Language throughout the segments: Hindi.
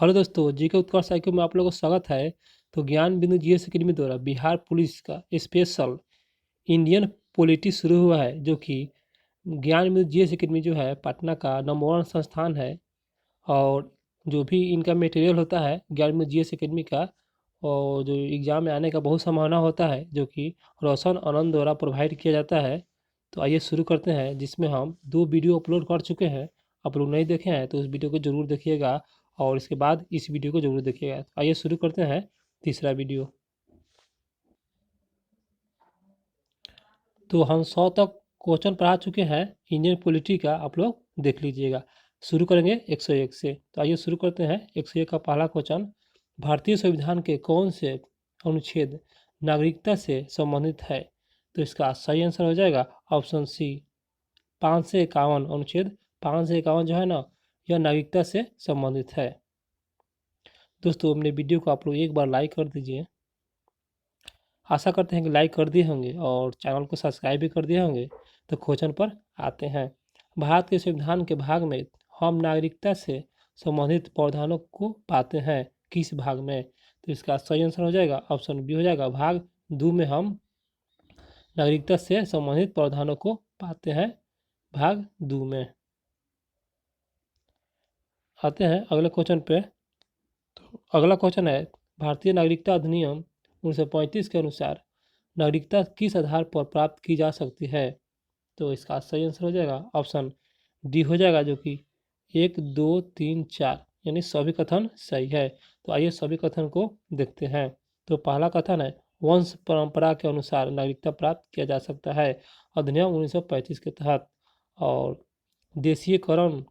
हेलो दोस्तों, जीके उत्कर्ष साइकिल में आप लोगों को स्वागत है। तो ज्ञान बिंदु जीएस अकेडमी द्वारा बिहार पुलिस का स्पेशल इंडियन पॉलिटी शुरू हुआ है, जो कि ज्ञान बिंदु जीएस अकेडमी जो है पटना का नंबर 1 संस्थान है। और जो भी इनका मटेरियल होता है ज्ञान बिंदु जीएस अकेडमी का, और जो एग्ज़ाम में आने का बहुत संभावना होता है, जो कि रोशन आनंद द्वारा प्रोवाइड किया जाता है। तो आइए शुरू करते हैं, जिसमें हम 2 वीडियो अपलोड कर चुके हैं। आप लोग नहीं देखे हैं तो उस वीडियो को ज़रूर देखिएगा, और इसके बाद इस वीडियो को ज़रूर देखिएगा। तो आइए शुरू करते हैं तीसरा वीडियो। तो हम 100 तक क्वेश्चन पढ़ा चुके हैं इंडियन पॉलिटी का, आप लोग देख लीजिएगा। शुरू करेंगे 101 से। तो आइए शुरू करते हैं 101 का पहला क्वेश्चन। भारतीय संविधान के कौन से अनुच्छेद नागरिकता से संबंधित है? तो इसका सही आंसर हो जाएगा ऑप्शन सी, 551 अनुच्छेद 551 जो है ना, यह नागरिकता से संबंधित है। दोस्तों, अपने वीडियो को आप लोग एक बार लाइक कर दीजिए। आशा करते हैं कि लाइक कर दिए होंगे और चैनल को सब्सक्राइब भी कर दिए होंगे। तो क्वेश्चन पर आते हैं। भारत के संविधान के भाग में हम नागरिकता से संबंधित प्रावधानों को पाते हैं, किस भाग में? तो इसका सही आंसर हो जाएगा ऑप्शन बी हो जाएगा, भाग 2 में हम नागरिकता से संबंधित प्रावधानों को पाते हैं, भाग 2 में। आते हैं अगले क्वेश्चन पे। तो अगला क्वेश्चन है, भारतीय नागरिकता अधिनियम 1935 के अनुसार नागरिकता किस आधार पर प्राप्त की जा सकती है? तो इसका सही आंसर हो जाएगा ऑप्शन डी हो जाएगा, जो कि 1, 2, 3, 4 यानी सभी कथन सही है। तो आइए सभी कथन को देखते हैं। तो पहला कथन है, वंश परंपरा के अनुसार नागरिकता प्राप्त किया जा सकता है अधिनियम 1935 के तहत, और देशीयकरण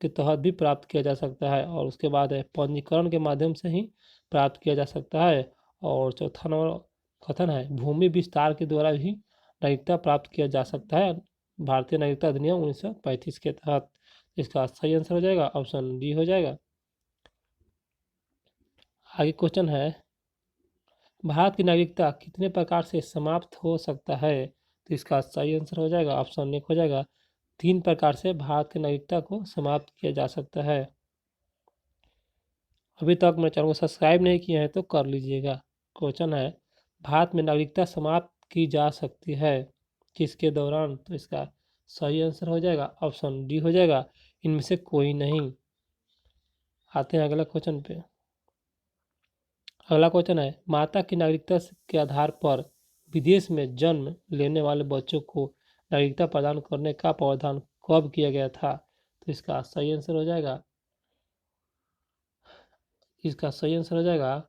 के तहत भी प्राप्त किया जा सकता है, और उसके बाद है पंजीकरण के माध्यम से ही प्राप्त किया जा सकता है। और चौथा नंबर कथन है, भूमि विस्तार के द्वारा भी नागरिकता प्राप्त किया जा सकता है भारतीय नागरिकता अधिनियम 1935 के तहत। इसका सही आंसर हो जाएगा ऑप्शन डी हो जाएगा। आगे क्वेश्चन है, भारत की नागरिकता कितने प्रकार से समाप्त हो सकता है? तो इसका सही आंसर हो जाएगा ऑप्शन एक हो जाएगा, 3 प्रकार से भारत की नागरिकता को समाप्त किया जा सकता है। अभी तक मेरे चैनल को सब्सक्राइब नहीं किए हैं तो कर लीजिएगा। क्वेश्चन है, भारत में नागरिकता समाप्त की जा सकती है किसके दौरान? तो इसका सही आंसर हो जाएगा ऑप्शन डी हो जाएगा, इनमें से कोई नहीं। आते हैं अगला क्वेश्चन पे। अगला क्वेश्चन है, माता की नागरिकता के आधार पर विदेश में जन्म लेने वाले बच्चों को नागरिकता प्रदान करने का प्रावधान कब किया गया था? तो इसका सही आंसर हो जाएगा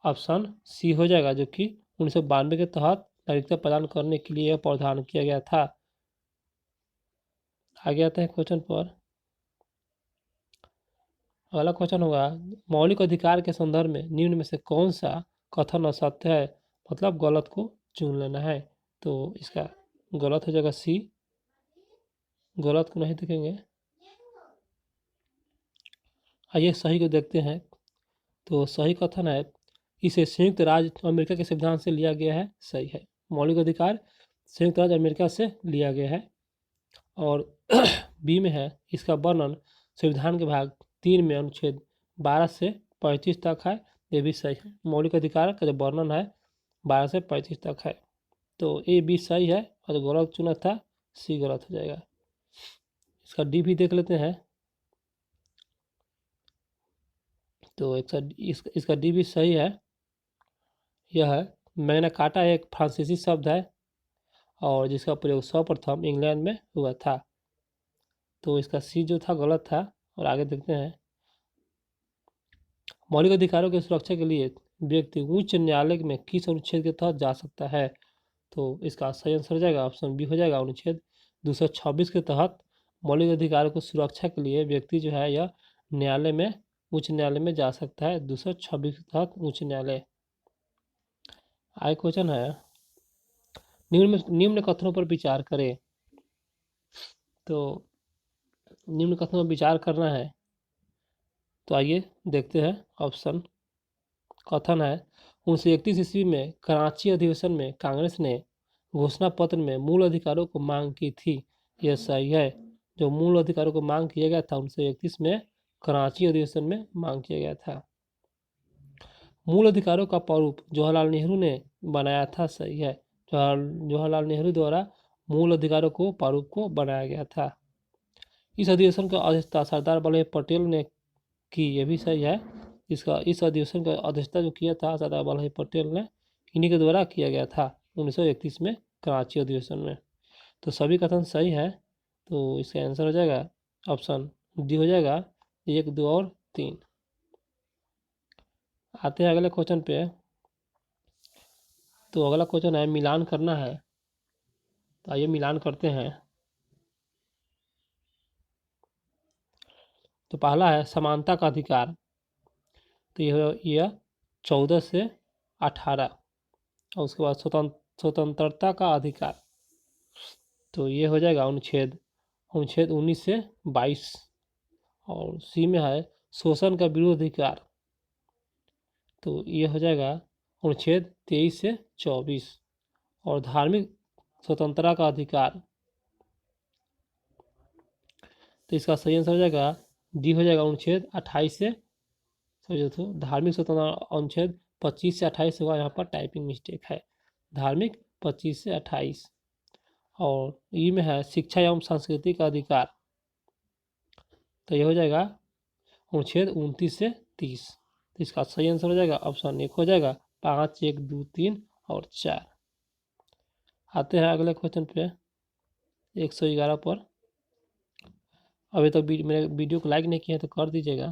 ऑप्शन सी हो जाएगा, जो कि 1992 के तहत नागरिकता प्रदान करने के लिए यह प्रावधान किया गया था। आगे आते हैं क्वेश्चन पर। अगला क्वेश्चन होगा, मौलिक अधिकार के संदर्भ में निम्न में से कौन सा कथन असत्य है? मतलब गलत को चुन लेना है। तो इसका गलत हो जाएगा सी, गलत को नहीं देखेंगे। आइए सही को देखते हैं। तो सही कथन है, इसे संयुक्त राज्य अमेरिका के संविधान से लिया गया है, सही है। मौलिक अधिकार संयुक्त राज्य अमेरिका से लिया गया है। और बी में है, इसका वर्णन संविधान के भाग 3 में अनुच्छेद 12 से 35 तक है, ये भी सही है। मौलिक अधिकार का जो वर्णन है 12 से 35 तक है। तो ए बी सही है, और जो गलत चुना था सी गलत हो जाएगा। इसका डी भी देख लेते हैं। तो इसका डी भी सही है। यह है, मैग्ना कार्टा एक फ्रांसीसी शब्द है, और जिसका प्रयोग सर्वप्रथम इंग्लैंड में हुआ था। तो इसका सी जो था गलत था। और आगे देखते हैं, मौलिक अधिकारों की सुरक्षा के लिए व्यक्ति उच्च न्यायालय में किस अनुच्छेद के तहत जा सकता है? तो इसका सही आंसर हो जाएगा ऑप्शन बी हो जाएगा, अनुच्छेद 226 के तहत मौलिक अधिकारों की सुरक्षा के लिए व्यक्ति जो है यह न्यायालय में, उच्च न्यायालय में जा सकता है, 226 के तहत उच्च न्यायालय। आगे क्वेश्चन है, निम्न कथनों पर विचार करें। तो निम्न कथनों पर विचार करना है। तो आइए देखते हैं ऑप्शन। कथन है, 1931 ईस्वी में कराची अधिवेशन में कांग्रेस ने घोषणा पत्र में मूल अधिकारों को मांग की थी, यह सही है। जो मूल अधिकारों को मांग किया गया था 1931 में कराची अधिवेशन में मांग किया गया था। मूल अधिकारों का प्रारूप जवाहरलाल नेहरू ने बनाया था, सही है। जवाहरलाल नेहरू द्वारा मूल अधिकारों को प्रारूप को बनाया गया था। इस अधिवेशन का अध्यक्षता सरदार वल्लभ पटेल ने की, ये भी सही है। इस अधिवेशन का अध्यक्षता जो किया था सरदार वल्लभ पटेल ने, इन्हीं के द्वारा किया गया था 1931 में कराची अधिवेशन में। तो सभी कथन सही है, तो इसका आंसर हो जाएगा ऑप्शन डी हो जाएगा 1, 2 और 3। आते हैं अगले क्वेश्चन पे। तो अगला क्वेश्चन है मिलान करना है, तो आइए मिलान करते हैं। तो पहला है समानता का अधिकार, तो यह 14 से 18। और उसके बाद स्वतंत्रता का अधिकार, तो ये हो जाएगा अनुच्छेद 19 से 22। और सी में है शोषण का विरोध अधिकार, तो ये हो जाएगा अनुच्छेद 23 से 24। और धार्मिक स्वतंत्रता का अधिकार, तो इसका सही आंसर हो जाएगा डी हो जाएगा अनुच्छेद 28 से, तो धार्मिक स्वतंत्रता अनुच्छेद 25 से 28 होगा, यहाँ पर टाइपिंग मिस्टेक है, धार्मिक 25 से 28। और ई में है शिक्षा एवं संस्कृति का अधिकार, तो ये हो जाएगा अनुच्छेद 29 से 30। तो इसका सही आंसर हो जाएगा ऑप्शन 1 हो जाएगा 5, 1, 2, 3 और 4। आते हैं अगले क्वेश्चन पे 111 पर। अभी तक मेरे वीडियो को लाइक नहीं किया तो कर दीजिएगा।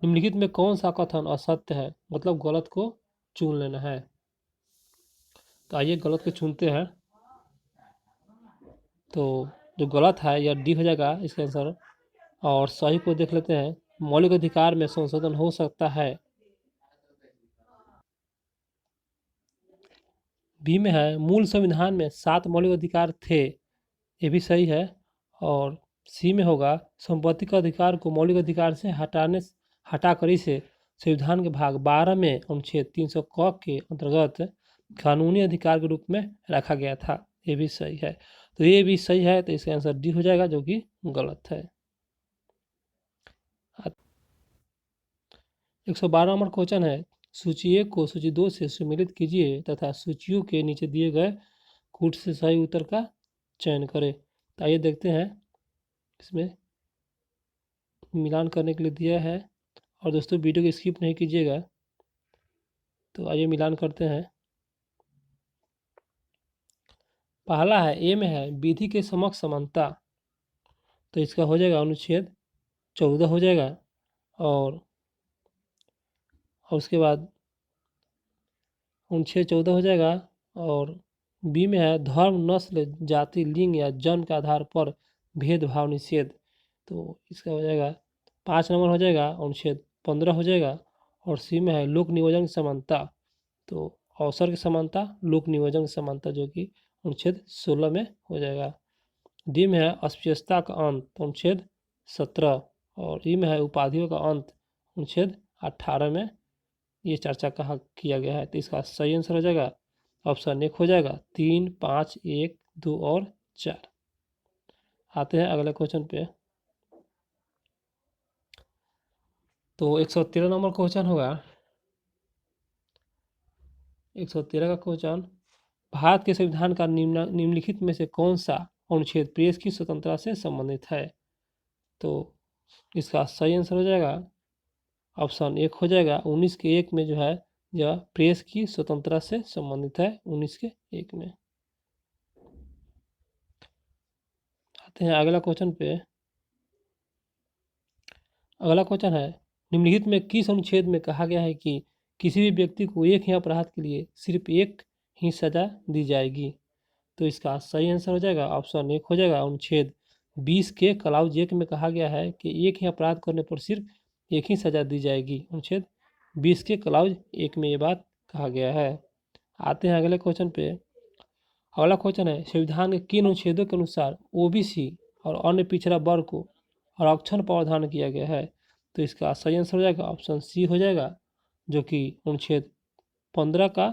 निम्नलिखित में कौन सा कथन असत्य है, मतलब गलत को चुन लेना है। तो आइए गलत को चुनते हैं। तो जो गलत है यह डी हो जाएगा इसका आंसर। और सही को देख लेते हैं। मौलिक अधिकार में संशोधन हो सकता है, बी में है मूल संविधान में 7 मौलिक अधिकार थे, ये भी सही है। और सी में होगा संपत्ति का अधिकार को मौलिक अधिकार से हटाकर इसे संविधान के भाग 12 में अनुच्छेद 300 क के अंतर्गत कानूनी अधिकार के रूप में रखा गया था, ये भी सही है। तो ये भी सही है, तो इसका आंसर डी हो जाएगा, जो कि गलत है। 112 नंबर क्वेश्चन है सूची 1 को सूची 2 से सम्मिलित कीजिए तथा सूचियों के नीचे दिए गए कूट से सही उत्तर का चयन करें। तो आइए देखते हैं, इसमें मिलान करने के लिए दिया है। और दोस्तों वीडियो को स्किप नहीं कीजिएगा। तो आइए मिलान करते हैं। पहला है ए में है विधि के समक्ष समानता, तो इसका हो जाएगा अनुच्छेद 14 हो जाएगा। और उसके बाद अनुच्छेद 14 हो जाएगा। और बी में है धर्म, नस्ल, जाति, लिंग या जन्म के आधार पर भेदभाव निषेध, तो इसका हो जाएगा 5 नंबर हो जाएगा, अनुच्छेद 15 हो जाएगा। और सी में है लोक नियोजन की समानता, तो अवसर की समानता, लोक नियोजन की समानता, जो कि अनुच्छेद 16 में हो जाएगा। डी में है अस्पृश्यता का अंत, अनुच्छेद 17। और ई में है उपाधियों का अंत, अनुच्छेद 18 में ये चर्चा कहा किया गया है। तो इसका सही आंसर हो जाएगा ऑप्शन 1 हो जाएगा 3, 5, 1, 2 और 4। आते हैं अगले क्वेश्चन पे। तो 113 नंबर क्वेश्चन होगा। 113 का क्वेश्चन, भारत के संविधान का निम्नलिखित में से कौन सा अनुच्छेद प्रेस की स्वतंत्रता से संबंधित है। तो इसका सही आंसर हो जाएगा ऑप्शन 1 हो जाएगा 19 के 1 में, जो है यह प्रेस की स्वतंत्रता से संबंधित है, 19 के 1 में। आते हैं अगला क्वेश्चन पे। अगला क्वेश्चन है निम्नलिखित में किस अनुच्छेद में कहा गया है कि किसी भी व्यक्ति को एक ही अपराध के लिए सिर्फ एक ही सजा दी जाएगी। तो इसका सही आंसर हो जाएगा ऑप्शन 1 हो जाएगा अनुच्छेद 20 के क्लाउज 1 में कहा गया है कि एक ही अपराध करने पर सिर्फ एक ही सजा दी जाएगी। अनुच्छेद 20 के क्लाउज 1 में ये बात कहा गया है। आते हैं अगले क्वेश्चन पे। अगला क्वेश्चन है संविधान के किन अनुच्छेदों के अनुसार ओबीसी और अन्य पिछड़ा वर्ग को आरक्षण प्रावधान किया गया है। तो इसका सही आंसर हो जाएगा ऑप्शन सी हो जाएगा, जो कि अनुच्छेद 15 का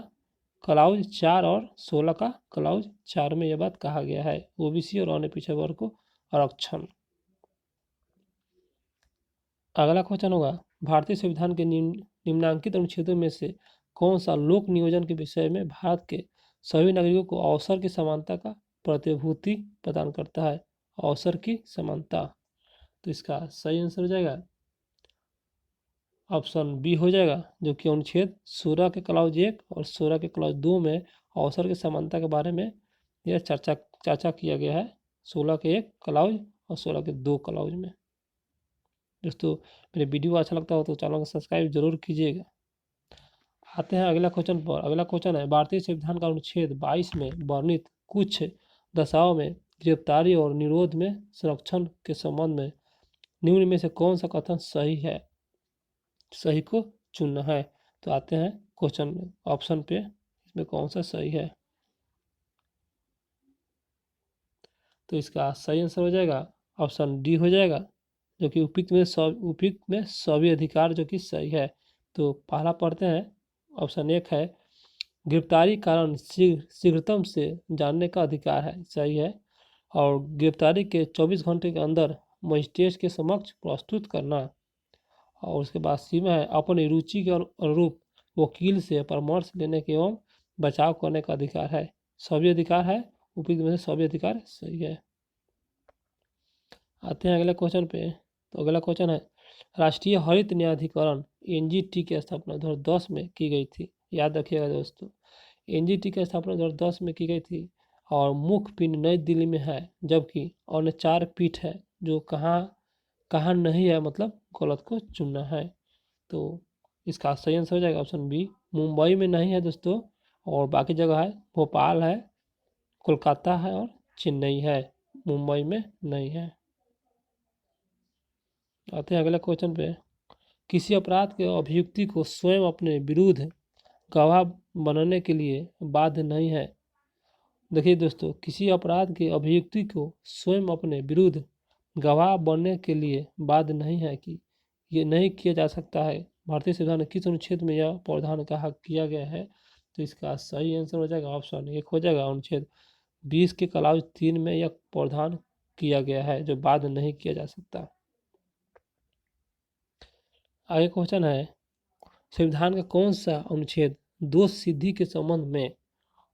क्लाउज 4 और 16 का क्लाउज 4 में यह बात कहा गया है, ओबीसी और अन्य पिछड़ा वर्ग को आरक्षण। अगला क्वेश्चन होगा, भारतीय संविधान के निम्नांकित अनुच्छेदों में से कौन सा लोक नियोजन के विषय में भारत के सभी नागरिकों को अवसर की समानता का प्रतिभूति प्रदान करता है? अवसर की समानता। तो इसका सही आंसर हो जाएगा ऑप्शन बी हो जाएगा, जो कि अनुच्छेद 16 के क्लॉज 1 और 16 के क्लॉज 2 में अवसर की समानता के बारे में यह चर्चा किया गया है। 16 के 1 क्लॉज और 16 के 2 क्लॉज में। दोस्तों, मेरे वीडियो अच्छा लगता हो तो चैनल को सब्सक्राइब जरूर कीजिएगा। आते हैं अगला क्वेश्चन पर। अगला क्वेश्चन है, भारतीय संविधान का अनुच्छेद 22 में वर्णित कुछ दशाओं में गिरफ्तारी और निरोध में संरक्षण के संबंध में निम्न में से कौन सा कथन सही है? सही को चुनना है। तो आते हैं क्वेश्चन में, ऑप्शन पे इसमें कौन सा सही है। तो इसका सही आंसर हो जाएगा ऑप्शन डी हो जाएगा, जो कि उपयुक्त में सभी अधिकार, जो कि सही है। तो पहला पढ़ते हैं। ऑप्शन 1 है, गिरफ्तारी कारण शीघ्रतम से जानने का अधिकार है, सही है। और गिरफ्तारी के 24 घंटे के अंदर मजिस्ट्रेट के समक्ष प्रस्तुत करना। और उसके बाद सी में है, अपनी रुचि के अनुरूप वकील से परामर्श लेने के एवं बचाव करने का अधिकार है, सभी अधिकार है। उपयुक्त में से सभी अधिकार सही है। आते हैं अगले क्वेश्चन पे। तो अगला क्वेश्चन है, राष्ट्रीय हरित न्यायाधिकरण एनजीटी की स्थापना 2010 में की गई थी। याद रखिएगा दोस्तों, एनजीटी की स्थापना 2010 में की गई थी और मुख्य पीठ नई दिल्ली में है, जबकि अन्य 4 पीठ है जो कहाँ नहीं है, मतलब गलत को चुनना है। तो इसका सही आंसर हो जाएगा ऑप्शन बी, मुंबई में नहीं है दोस्तों, और बाकी जगह है, भोपाल है, कोलकाता है और चेन्नई है, मुंबई में नहीं है। आते हैं अगले क्वेश्चन पे। किसी अपराध के अभियुक्ति को स्वयं अपने विरुद्ध गवाह बनने के लिए बाध्य नहीं है। देखिए दोस्तों, किसी अपराध के अभियुक्ति को स्वयं अपने विरुद्ध गवाह बनने के लिए बाध्य नहीं है, कि ये नहीं किया जा सकता है। भारतीय संविधान के किस अनुच्छेद में यह प्रावधान कहा किया गया है? तो इसका सही आंसर हो जाएगा ऑप्शन 1 हो जाएगा, अनुच्छेद 20 के क्लॉज 3 में यह प्रावधान किया गया है, जो बाध्य नहीं किया जा सकता। आगे क्वेश्चन है, संविधान का कौन सा अनुच्छेद दोष सिद्धि के संबंध में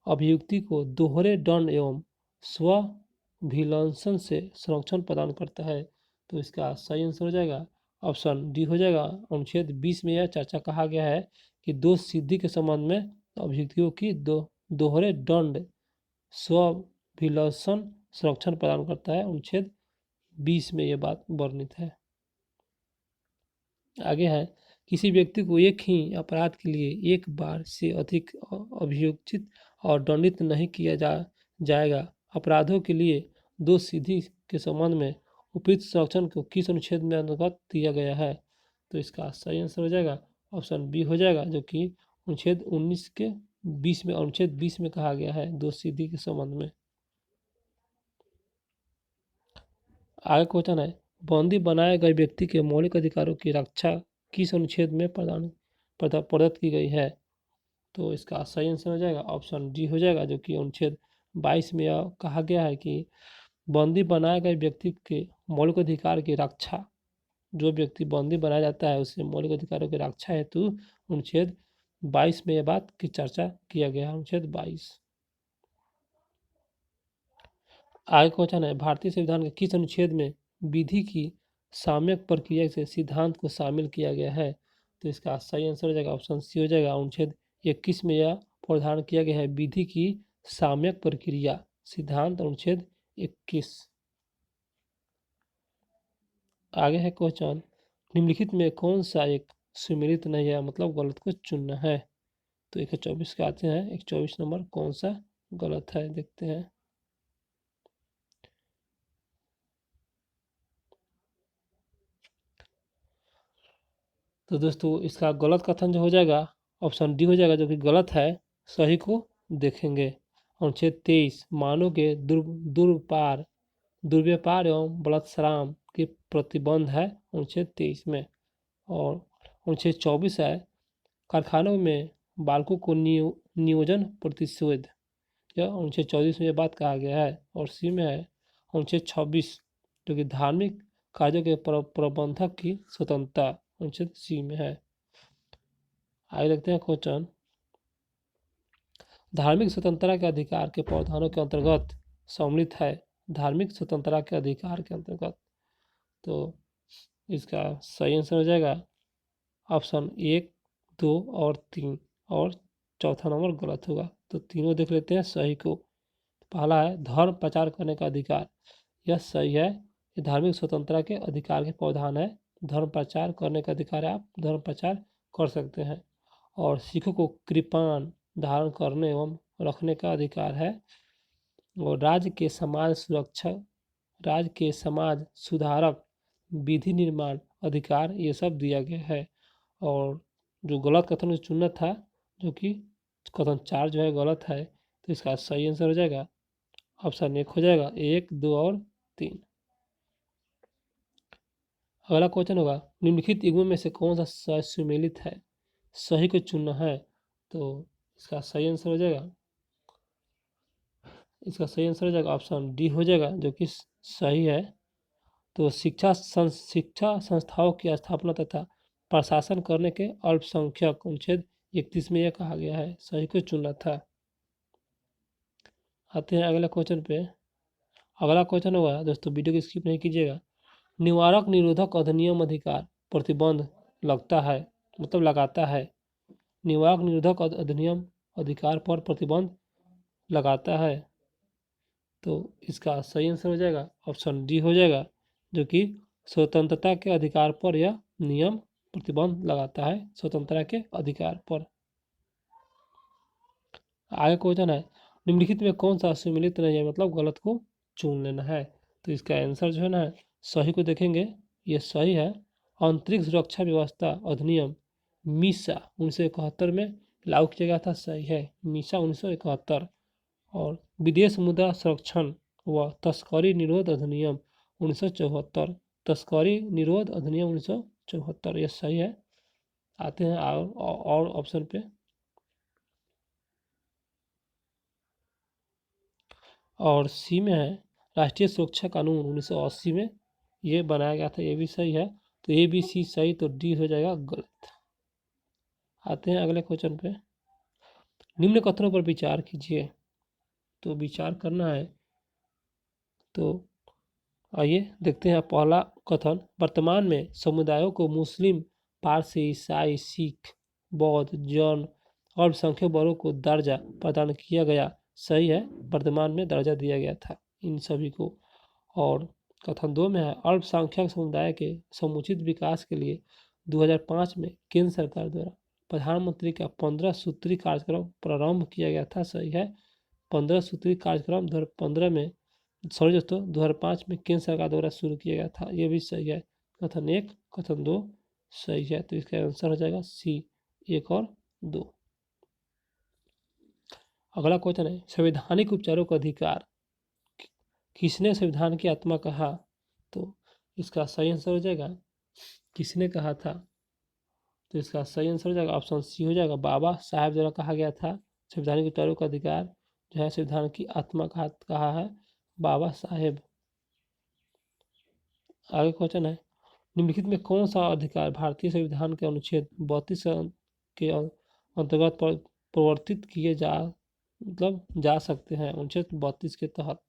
अभियुक्ति को दोहरे दंड एवं स्वभिलंसन से संरक्षण प्रदान करता है? तो इसका सही आंसर हो जाएगा ऑप्शन डी हो जाएगा, अनुच्छेद 20 में यह चर्चा कहा गया है कि दोष सिद्धि के संबंध में अभियुक्तियों की दोहरे दंड स्वभिलंसन संरक्षण प्रदान करता है। अनुच्छेद 20 में यह बात वर्णित है। आगे है, किसी व्यक्ति को एक ही अपराध के लिए एक बार से अधिक अभियोजित और दंडित नहीं किया जाएगा। अपराधों के लिए दोष सिद्धि के संबंध में उपयुक्त संरक्षण को किस अनुच्छेद में अंतर्गत दिया गया है? तो इसका सही आंसर हो जाएगा ऑप्शन बी हो जाएगा, जो कि अनुच्छेद 19 के 20 में, अनुच्छेद 20 में कहा गया है दोष सिद्धि के संबंध में। आगे क्वेश्चन है, बंदी बनाए गए व्यक्ति के मौलिक अधिकारों की रक्षा किस अनुच्छेद में प्रदत्त की गई है? तो इसका सही आंसर हो जाएगा ऑप्शन डी हो जाएगा, जो कि अनुच्छेद 22 में यह कहा गया है कि बंदी बनाए गए व्यक्ति के मौलिक अधिकार की रक्षा, जो व्यक्ति बंदी बनाया जाता है उसके मौलिक अधिकारों की रक्षा हेतु अनुच्छेद 22 में यह बात की चर्चा किया गया है, अनुच्छेद 22। आगे क्वेश्चन है, भारतीय संविधान के किस अनुच्छेद में विधि की साम्यक प्रक्रिया से सिद्धांत को शामिल किया गया है? तो इसका सही आंसर हो जाएगा ऑप्शन सी हो जाएगा, अनुच्छेद 21 में यह प्रावधान किया गया है विधि की साम्यक प्रक्रिया सिद्धांत, अनुच्छेद 21। आगे है क्वेश्चन, निम्नलिखित में कौन सा एक सुमेलित नहीं है, मतलब गलत को चुनना है। तो 124 के आते हैं, 124 नंबर कौन सा गलत है, देखते हैं। तो दोस्तों, इसका गलत कथन जो हो जाएगा ऑप्शन डी हो जाएगा, जो कि गलत है। सही को देखेंगे। अनुच्छेद 23 मानव के दुर्व्यापार एवं बलात्संग के प्रतिबंध है, अनुच्छेद 23 में। और अनुच्छेद 24 है, कारखानों में बालकों को नियोजन प्रतिषेध, यह अनुच्छेद 24 में यह बात कहा गया है। और सी में है अनुच्छेद 26, जो कि धार्मिक कार्यों के प्रबंधक की स्वतंत्रता अनुच्छेद सी में है। आगे देखते हैं क्वेश्चन, धार्मिक स्वतंत्रता के अधिकार के प्रावधानों के अंतर्गत सम्मिलित है। धार्मिक स्वतंत्रता के अधिकार के अंतर्गत, तो इसका सही आंसर हो जाएगा ऑप्शन 1, 2 और 3, और चौथा नंबर गलत होगा। तो तीनों देख लेते हैं सही को। पहला है धर्म प्रचार करने का अधिकार, यह सही है। ये धार्मिक स्वतंत्रता के अधिकार के प्रावधान है। धर्म प्रचार करने का अधिकार है, आप धर्म प्रचार कर सकते हैं। और सिखों को कृपाण धारण करने एवं रखने का अधिकार है। और राज्य के समाज सुरक्षा, राज्य के समाज सुधारक, विधि निर्माण अधिकार, ये सब दिया गया है। और जो गलत कथन चुनना था, जो कि कथन 4 जो है गलत है, तो इसका सही आंसर हो जाएगा ऑप्शन 1 हो जाएगा, 1, 2 और 3। अगला क्वेश्चन होगा, निम्नलिखित युग्मों में से कौन सा सुमेलित है? सही को चुनना है। तो इसका सही आंसर हो जाएगा, इसका सही आंसर हो जाएगा ऑप्शन डी हो जाएगा, जो कि सही है। तो शिक्षा संस्थाओं की स्थापना तथा प्रशासन करने के अल्पसंख्यक अनुच्छेद 31 में यह कहा गया है। सही को चुनना था। आते हैं अगला क्वेश्चन पे। अगला क्वेश्चन होगा दोस्तों, वीडियो को स्किप नहीं कीजिएगा। निवारक निरोधक अधिनियम अधिकार प्रतिबंध लगता है, मतलब लगाता है। निवारक निरोधक अधिनियम अधिकार पर प्रतिबंध लगाता है। तो इसका सही आंसर हो जाएगा ऑप्शन डी हो जाएगा, जो कि स्वतंत्रता के अधिकार पर यह नियम प्रतिबंध लगाता है, स्वतंत्रता के अधिकार पर। आगे क्वेश्चन है, निम्नलिखित में कौन सा सुमेलित नहीं है, मतलब गलत को चुन लेना है। तो इसका आंसर जो है ना, सही को देखेंगे, ये सही है। अंतरिक्ष सुरक्षा व्यवस्था अधिनियम मीसा 1971 में लागू किया गया था, सही है, मीसा 1971। और विदेश मुद्रा संरक्षण व तस्करी निरोध अधिनियम 1974, तस्करी निरोध अधिनियम 1974, यह सही है। आते हैं और ऑप्शन पे। और सी में है राष्ट्रीय सुरक्षा कानून 1980 में ये बनाया गया था, ये भी सही है। तो ए बी सी सही, तो डी हो जाएगा गलत। आते हैं अगले क्वेश्चन पे। निम्न कथनों पर विचार कीजिए। तो विचार करना है, तो आइए देखते हैं। पहला कथन, वर्तमान में समुदायों को मुस्लिम, पारसी, ईसाई, सिख, बौद्ध, जैन अल्पसंख्यक वर्गों को दर्जा प्रदान किया गया। सही है, वर्तमान में दर्जा दिया गया था इन सभी को। और कथन 2 में है, अल्पसंख्यक समुदाय के समुचित विकास के लिए 2005 में केंद्र सरकार द्वारा प्रधानमंत्री का 15 सूत्री कार्यक्रम प्रारंभ किया गया था। सही है, 15 सूत्री कार्यक्रम 2015 में, सॉरी दोस्तों, 2005 में केंद्र सरकार द्वारा शुरू किया गया था, ये भी सही है। कथन 1, कथन 2 सही है। तो इसका आंसर हो जाएगा सी, 1 और 2। अगला क्वेश्चन है, संवैधानिक उपचारों का अधिकार किसने संविधान की आत्मा कहा? तो इसका सही आंसर हो जाएगा, किसने कहा था? तो इसका सही आंसर हो जाएगा ऑप्शन सी हो जाएगा, बाबा साहेब द्वारा कहा गया था। संवैधानिक उपचारों का अधिकार जो है संविधान की आत्मा कहा है बाबा साहेब। आगे क्वेश्चन है, निम्नलिखित में कौन सा अधिकार भारतीय संविधान के अनुच्छेद 32 के अंतर्गत प्रवर्तित किए जा सकते हैं, अनुच्छेद 32 के तहत?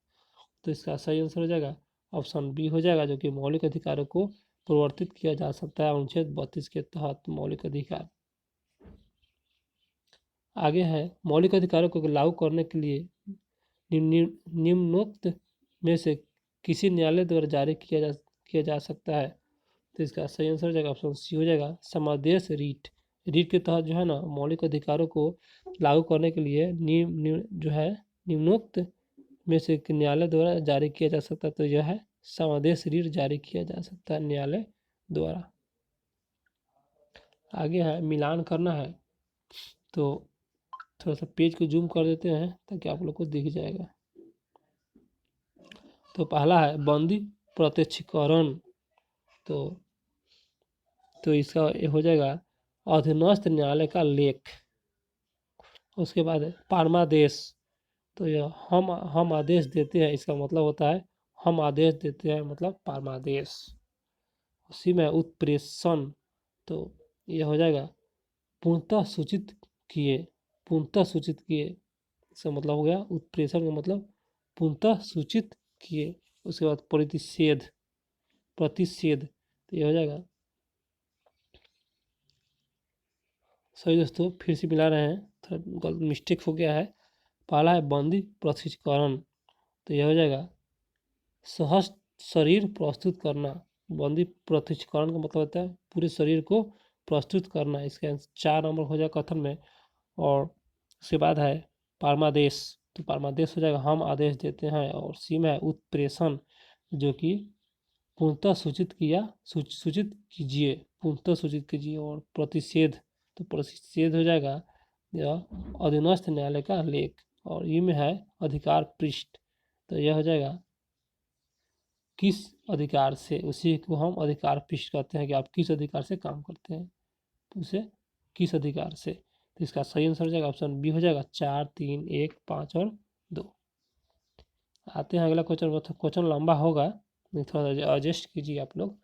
तो इसका सही आंसर हो जाएगा ऑप्शन बी हो जाएगा, जो कि मौलिक अधिकारों को प्रवर्तित किया जा सकता है अनुच्छेद 32 के तहत मौलिक अधिकार। आगे है, मौलिक अधिकारों को लागू करने के लिए निम्नोक्त में से किसी न्यायालय द्वारा जारी किया जा सकता है। तो इसका सही आंसर हो जाएगा ऑप्शन सी हो जाएगा, समादेश रीट। रीट के तहत जो है ना, मौलिक अधिकारों को लागू करने के लिए जो है निम्नोक्त में से न्यायालय द्वारा जारी किया जा सकता है। तो यह है समादेश रीट जारी किया जा सकता है न्यायालय द्वारा। आगे है, मिलान करना है। तो थोड़ा सा पेज को जूम कर देते हैं ताकि आप लोग को दिख जाएगा। तो पहला है बंदी प्रत्यक्षीकरण। तो इसका ये हो जाएगा अधीनस्थ न्यायालय का लेख। उसके बाद है परमादेश। तो यह हम आदेश देते हैं, इसका मतलब होता है हम आदेश देते हैं, मतलब परमादेश। सी में है उत्प्रेषण, तो यह हो जाएगा पूर्णतः सूचित किए, पूर्णतः सूचित किए, इसका मतलब हो गया उत्प्रेषण का मतलब पूर्णतः सूचित किए। उसके बाद प्रतिषेध, प्रतिषेध, तो ये हो जाएगा, सही दोस्तों फिर से मिला रहे हैं, थोड़ा मिस्टेक हो गया है। पहला है बंदी प्रशिक्षकरण, तो यह हो जाएगा सहज शरीर प्रस्तुत करना। बंदी प्रशिक्षकरण का मतलब होता है पूरे शरीर को प्रस्तुत करना, इसके 4 नंबर हो जाएगा कथन में। और उसके बाद है परमादेश, तो परमादेश हो जाएगा हम आदेश देते हैं। और सी में है उत्प्रेषण, जो कि पूर्णतः सूचित किया, सूचित कीजिए, पूर्णतः सूचित कीजिए। और प्रतिषेध, तो प्रतिषेध हो जाएगा यह अधीनस्थ न्यायालय का लेख। और ये में है अधिकार पृष्ठ, तो यह हो जाएगा किस अधिकार से, उसी को हम अधिकार पृष्ठ कहते हैं कि आप किस अधिकार से काम करते हैं, तो उसे किस अधिकार से। तो इसका सही आंसर हो जाएगा ऑप्शन बी हो जाएगा 4, 3, 1, 5 और 2। आते हैं अगला क्वेश्चन, क्वेश्चन लंबा होगा, थोड़ा एडजस्ट कीजिए आप लोग।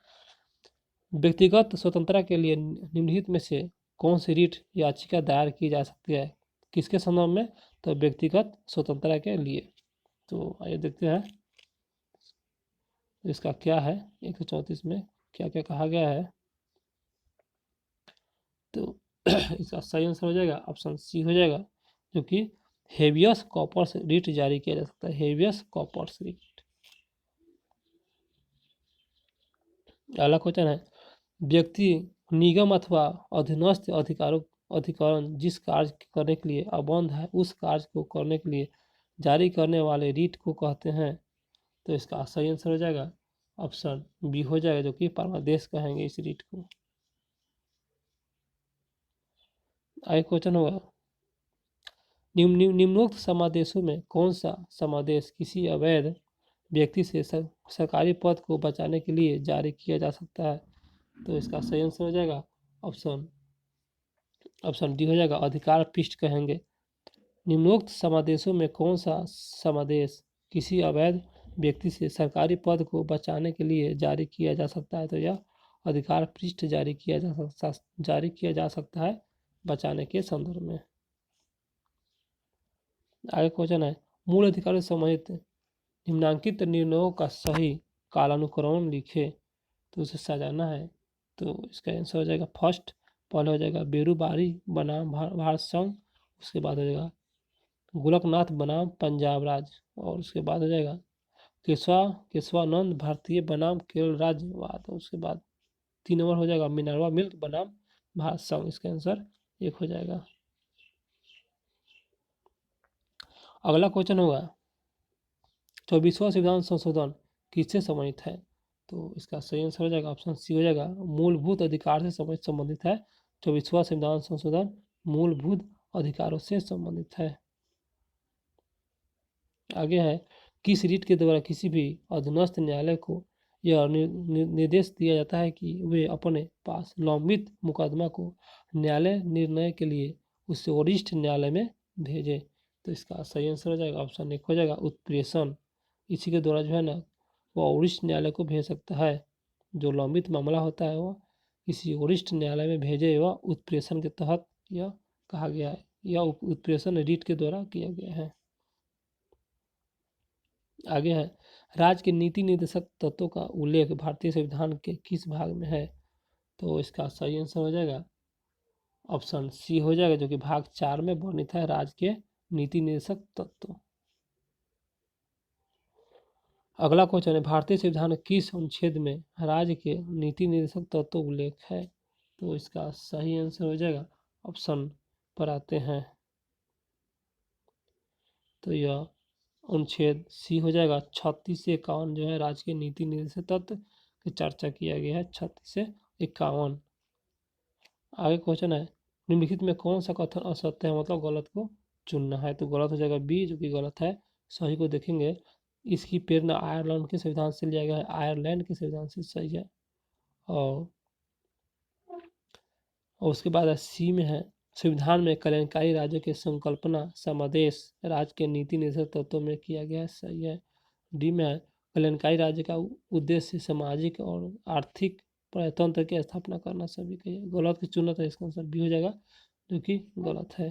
व्यक्तिगत स्वतंत्रता के लिए निम्नलिखित में से कौन सी रीट याचिका दायर की जा सकती है, किसके संदर्भ में, तो व्यक्तिगत स्वतंत्रता के लिए। तो आइए देखते हैं इसका क्या है, 134 में क्या क्या कहा गया है। तो इसका सही आंसर हो जाएगा ऑप्शन सी हो जाएगा, जो कि हेवियस कॉर्पस रीट जारी किया जा सकता है, हेवियस कॉर्पस रीट। अगला क्वेश्चन है व्यक्ति, निगम अथवा अधीनस्थ अधिकरण जिस कार्य करने के लिए अबंध है उस कार्य को करने के लिए जारी करने वाले रीट को कहते हैं। तो इसका सही आंसर हो जाएगा ऑप्शन बी हो जाएगा, जो कि परमादेश कहेंगे इस रीट को। आगे क्वेश्चन होगा निम्नोक्त समादेशों में कौन सा समादेश किसी अवैध व्यक्ति से सरकारी पद को बचाने के लिए जारी किया जा सकता है। तो इसका सही आंसर हो जाएगा ऑप्शन डी हो जाएगा, अधिकार पृष्ठ कहेंगे। निम्नोक्त समादेशों में कौन सा समादेश किसी अवैध व्यक्ति से सरकारी पद को बचाने के लिए जारी किया जा सकता है, तो यह अधिकार पृष्ठ जारी किया जा सकता है बचाने के संदर्भ में। आगे क्वेश्चन है मूल अधिकारों से संबंधित निम्नांकित निर्णयों का सही कालानुक्रम लिखे, तो उसे सजाना है। तो इसका आंसर हो जाएगा फर्स्ट, पहले हो जाएगा बेरूबारी बनाम भारत संघ, उसके बाद हो जाएगा गोलकनाथ बनाम पंजाब राज्य, और उसके बाद हो जाएगा केशवानंद भारतीय बनाम केरल राज्यवाद, और उसके बाद 3 नंबर हो जाएगा मिनर्वा मिल्क बनाम भारत संघ। इसका आंसर 1 हो जाएगा। अगला क्वेश्चन होगा 24वां संविधान संशोधन किससे संबंधित है, तो इसका सही आंसर हो जाएगा ऑप्शन सी हो जाएगा, मूलभूत अधिकार से संबंधित है। 24वां संविधान संशोधन मूलभूत अधिकारों से संबंधित है। आगे है किस रीट के द्वारा किसी भी अधीनस्थ न्यायालय को यह निर्देश दिया जाता है कि वे अपने पास लंबित मुकदमा को न्यायालय निर्णय के लिए उस वरिष्ठ न्यायालय में भेजे। तो इसका सही आंसर हो जाएगा ऑप्शन 1 हो जाएगा उत्प्रेषण। इसी के द्वारा जो है ना वह वरिष्ठ न्यायालय को भेज सकता है, जो लंबित मामला होता है वह किसी वरिष्ठ न्यायालय में भेजे, वह उत्प्रेषण के तहत यह कहा गया है, यह उत्प्रेषण रीट के द्वारा किया गया है। आगे है राज्य के नीति निर्देशक तत्वों का उल्लेख भारतीय संविधान के किस भाग में है, तो इसका सही आंसर हो जाएगा ऑप्शन सी हो जाएगा, जो कि भाग 4 में वर्णित है राज्य के नीति निर्देशक तत्व। अगला क्वेश्चन है भारतीय संविधान किस अनुच्छेद में राज्य के नीति निर्देशक तत्व उल्लेख है, तो इसका सही आंसर हो जाएगा ऑप्शन पर आते हैं, तो यह अनुच्छेद सी हो जाएगा। 36 से 51 जो है राज्य के नीति निर्देशक तत्व की चर्चा किया गया है, 36 से 51। आगे क्वेश्चन है निम्नलिखित में कौन सा कथन असत्य है, मतलब गलत को चुनना है, तो गलत हो जाएगा बी, जो कि गलत है। सही को देखेंगे इसकी प्रेरणा आयरलैंड के संविधान से लिया गया है, आयरलैंड के संविधान से सही है। और उसके बाद सी में है संविधान में कल्याणकारी राज्यों की संकल्पना समादेश राज्य के नीति निर्देशक तत्वों में किया गया है, सही है। डी में है कल्याणकारी राज्य का उद्देश्य सामाजिक और आर्थिक प्रजातंत्र की स्थापना करना सभी का गलत की चुना था, इसका आंसर बी हो जाएगा, जो कि गलत है।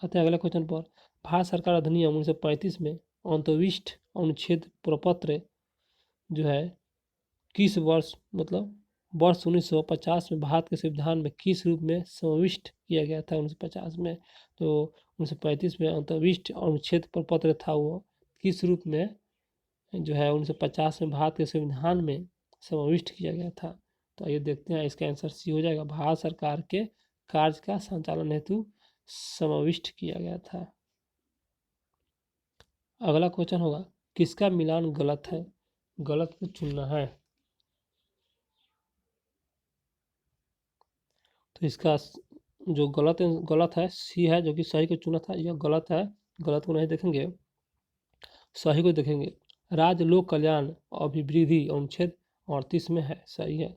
आते हैं अगले क्वेश्चन पर। भारत सरकार अधिनियम 1935 में अंतर्विष्ट अनुच्छेद प्रपत्र जो है किस वर्ष मतलब वर्ष 1950 में भारत के संविधान में किस रूप में समाविष्ट किया गया था 1950 में। तो 1935 में अंतर्विष्ट अनुच्छेद प्रपत्र था, वो किस रूप में जो है 1950 में भारत के संविधान में समाविष्ट किया गया था। तो आइए देखते हैं, इसका आंसर सी हो जाएगा, भारत सरकार के कार्य का संचालन हेतु समाविष्ट किया गया था। अगला क्वेश्चन होगा, किसका मिलान गलत है, गलत को चुनना है। तो इसका जो गलत है सी है, जो कि सही को चुना था, यह गलत है, गलत को नहीं देखेंगे, सही को देखेंगे। राज्य लोक कल्याण अभिवृद्धि अनुच्छेद 38 में है, सही है।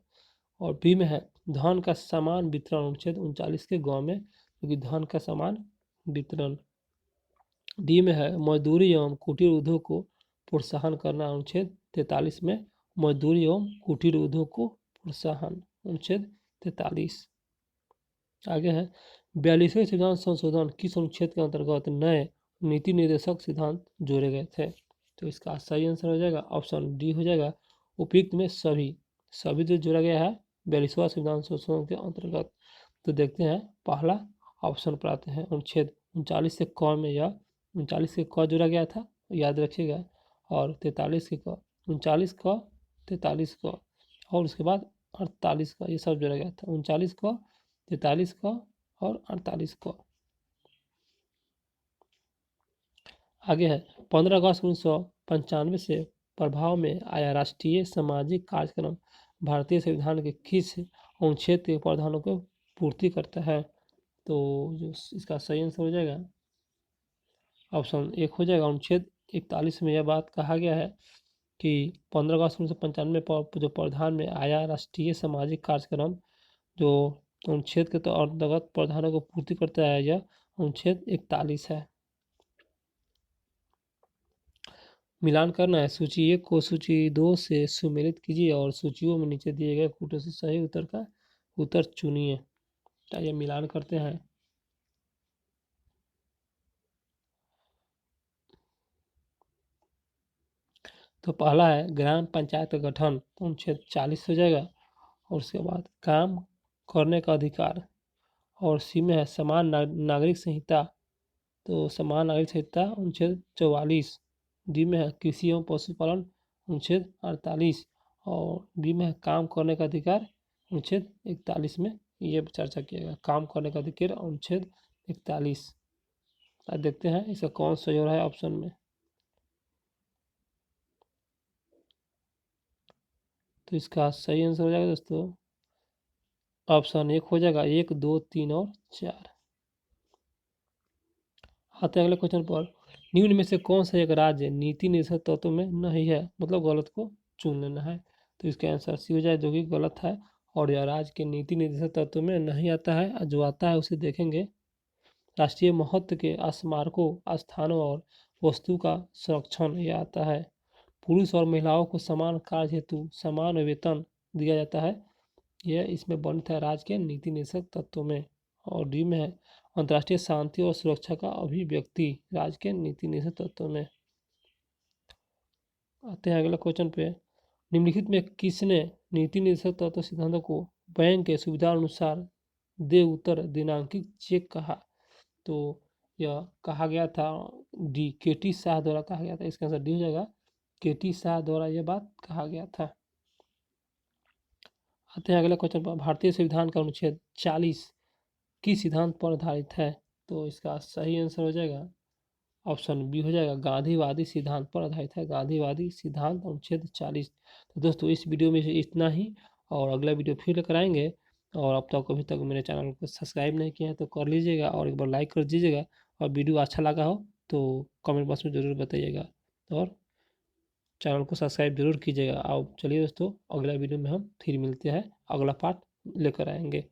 और बी में है धन का समान वितरण अनुच्छेद 39 के गाँव में, क्योंकि धन का समान वितरण। डी में है मजदूरी एवं कुटीर उद्योग को प्रोत्साहन करना अनुच्छेद 43 में, मजदूरी एवं कुटीर उद्योग को प्रोत्साहन अनुच्छेद 43। आगे है 42वें सिद्धांत संशोधन किस अनुच्छेद के अंतर्गत नए नीति निर्देशक सिद्धांत जोड़े गए थे। तो इसका सही आंसर हो जाएगा ऑप्शन डी हो जाएगा, उपयुक्त में सभी जो जोड़ा गया है 42वां सिद्धांत संशोधन के अंतर्गत। तो देखते हैं पहला ऑप्शन पर आते हैं, अनुच्छेद 39 से क में या 39 के क जोड़ा गया था, याद रखिएगा, और 43 के क, 39 क 43 क और उसके बाद 48 का, ये सब जोड़ा गया था, 39 क 43 क और 48 क। आगे है 15 अगस्त 1995 से प्रभाव में आया राष्ट्रीय सामाजिक कार्यक्रम भारतीय संविधान के किस अनुच्छेद के प्रावधानों को पूर्ति करता है। तो जो इसका सही आंसर हो जाएगा ऑप्शन एक हो जाएगा, अनुच्छेद 41 में यह बात कहा गया है कि 15 अगस्त 1995 में जो प्रावधान में आया राष्ट्रीय सामाजिक कार्यक्रम जो अनुच्छेद के अंतर्गत प्रावधानों को पूर्ति करता है, यह अनुच्छेद 41 है। मिलान करना है, सूची 1 को सूची 2 से सुमेलित कीजिए और सूचियों में नीचे दिए गए फोटो से सही उत्तर का उत्तर चुनिए। आइए मिलान करते हैं। तो पहला है ग्राम पंचायत का गठन, अनुच्छेद 40 हो जाएगा, और उसके बाद काम करने का अधिकार, और सी में है समान नागरिक संहिता, तो समान नागरिक संहिता अनुच्छेद 44। डी में है कृषि एवं पशुपालन अनुच्छेद 48, और बी में है काम करने का अधिकार अनुच्छेद 41 में ये चर्चा किया गया, काम करने का अधिकार अनुच्छेद 41। अब देखते हैं इसका कौन सही हो रहा है ऑप्शन में। तो इसका सही आंसर हो जाएगा दोस्तों ऑप्शन एक हो जाएगा, 1 2 3 और 4। आते हैं अगले क्वेश्चन पर, निम्न में से कौन सा एक राज्य नीति निर्देशक तत्व में नहीं है, मतलब गलत को चुन लेना है। तो इसका आंसर सी हो जाए, जो कि गलत है, और यह राज्य के नीति निर्देशक तत्व में नहीं आता है। जो आता है उसे देखेंगे, राष्ट्रीय महत्व के स्मारकों स्थानों और वस्तु का संरक्षण यह आता है। पुरुष और महिलाओं को समान कार्य हेतु समान वेतन दिया जाता है, यह इसमें वर्णित है राज्य के नीति निर्देशक तत्वों में। और डी में है अंतर्राष्ट्रीय शांति और सुरक्षा का अभिव्यक्ति राज्य के नीति निर्देशक तत्वों में। आते हैं अगला क्वेश्चन पे, निम्नलिखित में किसने नीति निर्देशक तत्व सिद्धांतों को बैंक के सुविधा अनुसार दे उत्तर दिनांकित चेक कहा। तो यह कहा गया था डी के.टी. शाह द्वारा कहा गया था, इसका आंसर डी हो जाएगा, के.टी. शाह द्वारा यह बात कहा गया था। आते हैं अगले क्वेश्चन पर, भारतीय संविधान का अनुच्छेद 40 किस सिद्धांत पर आधारित है। तो इसका सही आंसर हो जाएगा ऑप्शन बी हो जाएगा, गांधीवादी सिद्धांत पर आधारित है, गांधीवादी सिद्धांत अनुच्छेद 40। तो दोस्तों इस वीडियो में से इतना ही, और अगला वीडियो फिर लेकर आएंगे। और अब तक अभी तक मेरे चैनल को सब्सक्राइब नहीं किया है तो कर लीजिएगा, और एक बार लाइक कर दीजिएगा, और वीडियो अच्छा लगा हो तो कमेंट बॉक्स में ज़रूर बताइएगा, और चैनल को सब्सक्राइब जरूर कीजिएगा। अब चलिए दोस्तों, अगला वीडियो में हम फिर मिलते हैं, अगला पार्ट लेकर आएंगे।